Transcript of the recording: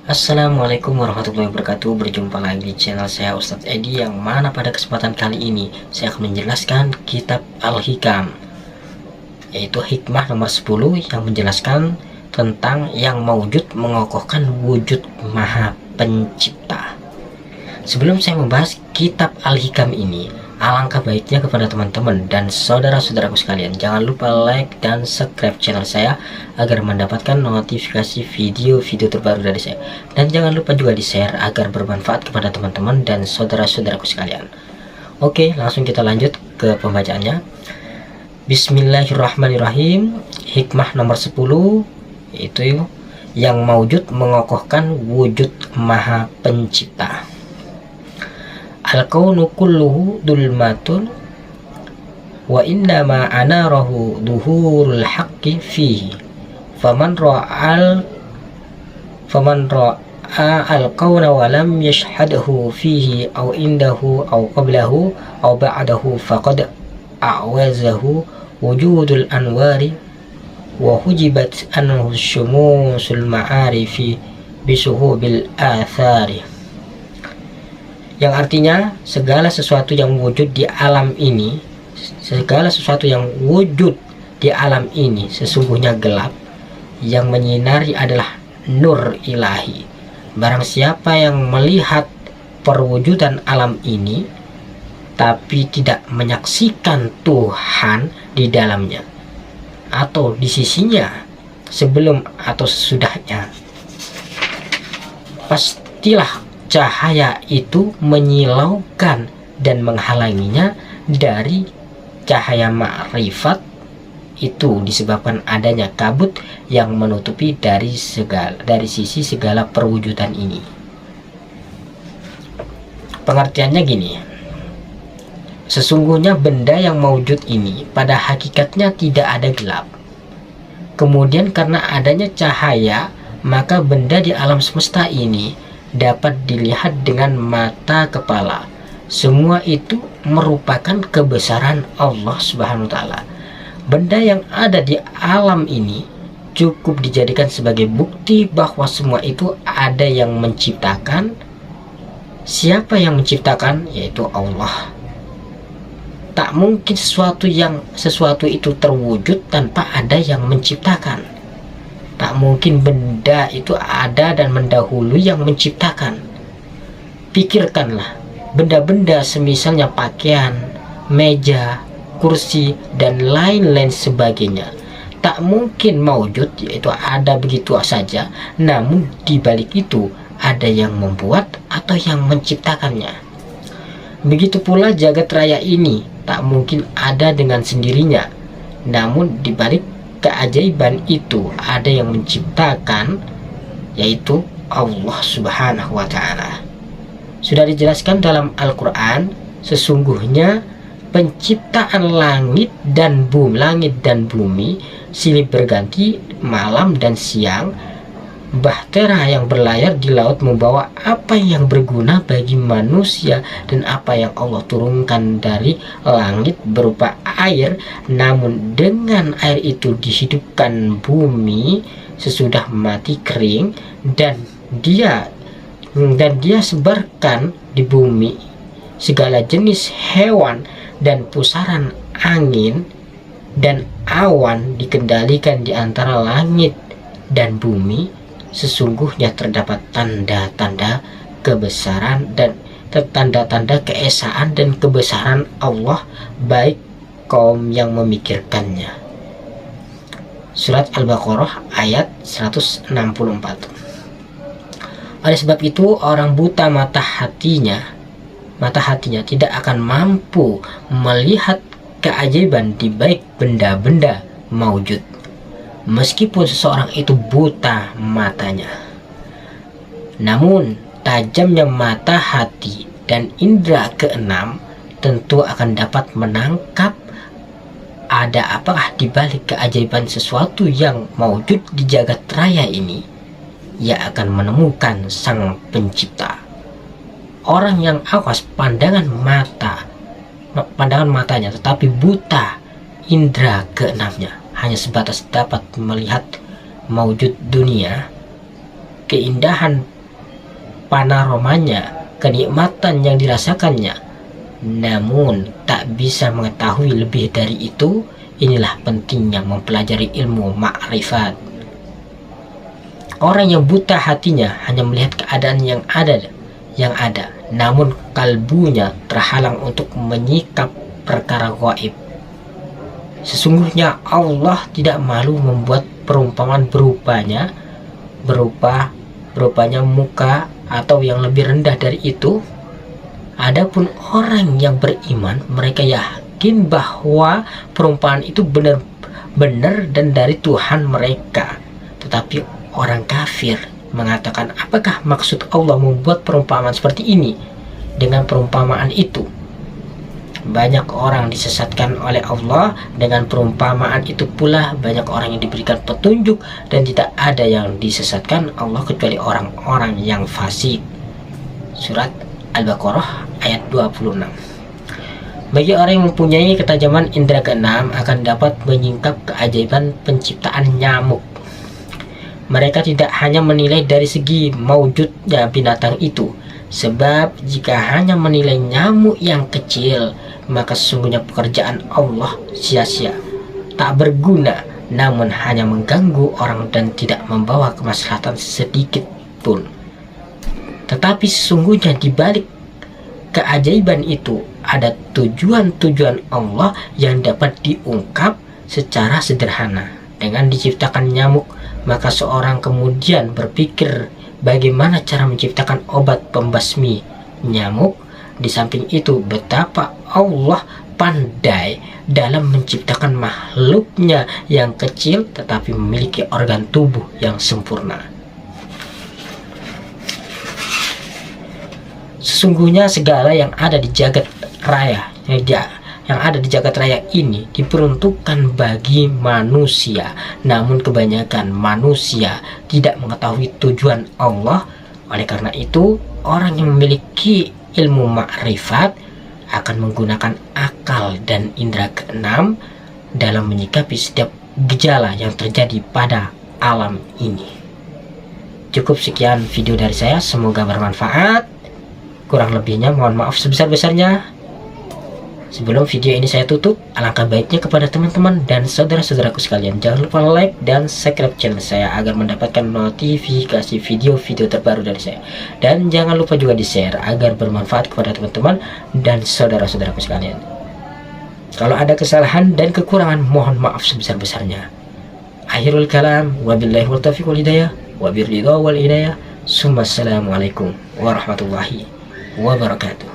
Assalamualaikum warahmatullahi wabarakatuh. Berjumpa lagi di channel saya Ustadz Edi, yang mana pada kesempatan kali ini saya akan menjelaskan kitab Al-Hikam, yaitu hikmah nomor 10 yang menjelaskan tentang yang maujud mengokohkan wujud Maha Pencipta. Sebelum saya membahas kitab Al-Hikam ini, alangkah baiknya kepada teman-teman dan saudara-saudaraku sekalian, jangan lupa like dan subscribe channel saya agar mendapatkan notifikasi video-video terbaru dari saya. Dan jangan lupa juga di-share agar bermanfaat kepada teman-teman dan saudara-saudaraku sekalian. Oke, langsung kita lanjut ke pembacaannya. Bismillahirrahmanirrahim. Hikmah nomor 10, yaitu yang maujud mengokohkan wujud Maha Pencipta. Al-kaunu kulluhu dulmatun wa innama anarahu duhurul haqqi fihi faman ra'a al-kauna wa lam yashhadhu fihi aw indahu aw qablahu aw ba'dahu faqad a'wazahu wujudul anwari wa hujibat anhu syumusul ma'arifi bisuhubil athari. Yang artinya segala sesuatu yang wujud di alam ini, sesungguhnya gelap, yang menyinari adalah nur ilahi. Barang siapa yang melihat perwujudan alam ini tapi tidak menyaksikan Tuhan di dalamnya atau di sisinya sebelum atau sesudahnya, pastilah cahaya itu menyilaukan dan menghalanginya dari cahaya ma'rifat. Itu disebabkan adanya kabut yang menutupi dari sisi segala perwujudan ini. Pengertiannya gini, sesungguhnya benda yang maujud ini pada hakikatnya tidak ada gelap. Kemudian karena adanya cahaya, maka benda di alam semesta ini dapat dilihat dengan mata kepala. Semua itu merupakan kebesaran Allah Subhanahu wa Ta'ala. Benda yang ada di alam ini cukup dijadikan sebagai bukti bahwa semua itu ada yang menciptakan. Siapa yang menciptakan? Yaitu Allah. Tak mungkin sesuatu itu terwujud tanpa ada yang menciptakan. Tak mungkin benda itu ada dan mendahului yang menciptakan. Pikirkanlah, benda-benda semisalnya pakaian, meja, kursi, dan lain-lain sebagainya, tak mungkin maujud, yaitu ada begitu saja. Namun di balik itu ada yang membuat atau yang menciptakannya. Begitu pula jagat raya ini tak mungkin ada dengan sendirinya. Namun di balik keajaiban itu ada yang menciptakan, yaitu Allah Subhanahu wa Ta'ala. Sudah dijelaskan dalam Al-Quran, sesungguhnya penciptaan langit dan bumi silih berganti malam dan siang. Bahtera yang berlayar di laut membawa apa yang berguna bagi manusia dan apa yang Allah turunkan dari langit berupa air. Namun dengan air itu dihidupkan bumi sesudah mati kering, dan dia sebarkan di bumi segala jenis hewan, dan pusaran angin dan awan dikendalikan di antara langit dan bumi. Sesungguhnya terdapat tanda-tanda kebesaran dan tanda-tanda keesaan dan kebesaran Allah baik kaum yang memikirkannya. Surat Al-Baqarah ayat 164. Oleh sebab itu orang buta mata hatinya tidak akan mampu melihat keajaiban di baik benda-benda maujud, meskipun seseorang itu buta matanya. Namun tajamnya mata hati dan indera keenam tentu akan dapat menangkap ada apakah di balik keajaiban sesuatu yang maujud di jagat raya ini. Ia akan menemukan sang pencipta. Orang yang awas pandangan matanya tetapi buta indera keenamnya, hanya sebatas dapat melihat maujud dunia, keindahan panoromanya, kenikmatan yang dirasakannya, namun tak bisa mengetahui lebih dari itu. Inilah pentingnya mempelajari ilmu ma'rifat. Orang yang buta hatinya hanya melihat keadaan yang ada, namun kalbunya terhalang untuk menyikap perkara gaib. Sesungguhnya Allah tidak malu membuat perumpamaan berupanya muka atau yang lebih rendah dari itu. Adapun orang yang beriman, mereka yakin bahwa perumpamaan itu benar dan dari Tuhan mereka. Tetapi orang kafir mengatakan, apakah maksud Allah membuat perumpamaan seperti ini? Dengan perumpamaan itu banyak orang disesatkan oleh Allah. Dengan perumpamaan itu pula banyak orang yang diberikan petunjuk, dan tidak ada yang disesatkan Allah kecuali orang-orang yang fasik. Surat Al-Baqarah ayat 26. Bagi orang yang mempunyai ketajaman indera keenam akan dapat menyingkap keajaiban penciptaan nyamuk. Mereka tidak hanya menilai dari segi maujudnya binatang itu, sebab jika hanya menilai nyamuk yang kecil, maka sesungguhnya pekerjaan Allah sia-sia, tak berguna, namun hanya mengganggu orang dan tidak membawa kemaslahatan sedikit pun. Tetapi sesungguhnya di balik keajaiban itu ada tujuan-tujuan Allah yang dapat diungkap secara sederhana. Dengan diciptakan nyamuk, maka seorang kemudian berpikir bagaimana cara menciptakan obat pembasmi nyamuk. Di samping itu, betapa Allah pandai dalam menciptakan makhluknya yang kecil tetapi memiliki organ tubuh yang sempurna. Sesungguhnya segala yang ada di jagat raya ini diperuntukkan bagi manusia, namun kebanyakan manusia tidak mengetahui tujuan Allah. Oleh karena itu, orang yang memiliki ilmu makrifat akan menggunakan akal dan indera keenam dalam menyikapi setiap gejala yang terjadi pada alam ini. Cukup sekian video dari saya, semoga bermanfaat. Kurang lebihnya mohon maaf sebesar-besarnya. Sebelum video ini saya tutup, alangkah baiknya kepada teman-teman dan saudara-saudaraku sekalian, jangan lupa like dan subscribe channel saya agar mendapatkan notifikasi video-video terbaru dari saya. Dan jangan lupa juga di-share agar bermanfaat kepada teman-teman dan saudara-saudaraku sekalian. Kalau ada kesalahan dan kekurangan, mohon maaf sebesar-besarnya. Akhirul kalam, wabillahi wal taufiq wal hidayah, wabirridha wal hidayah. Assalamualaikum warahmatullahi wabarakatuh.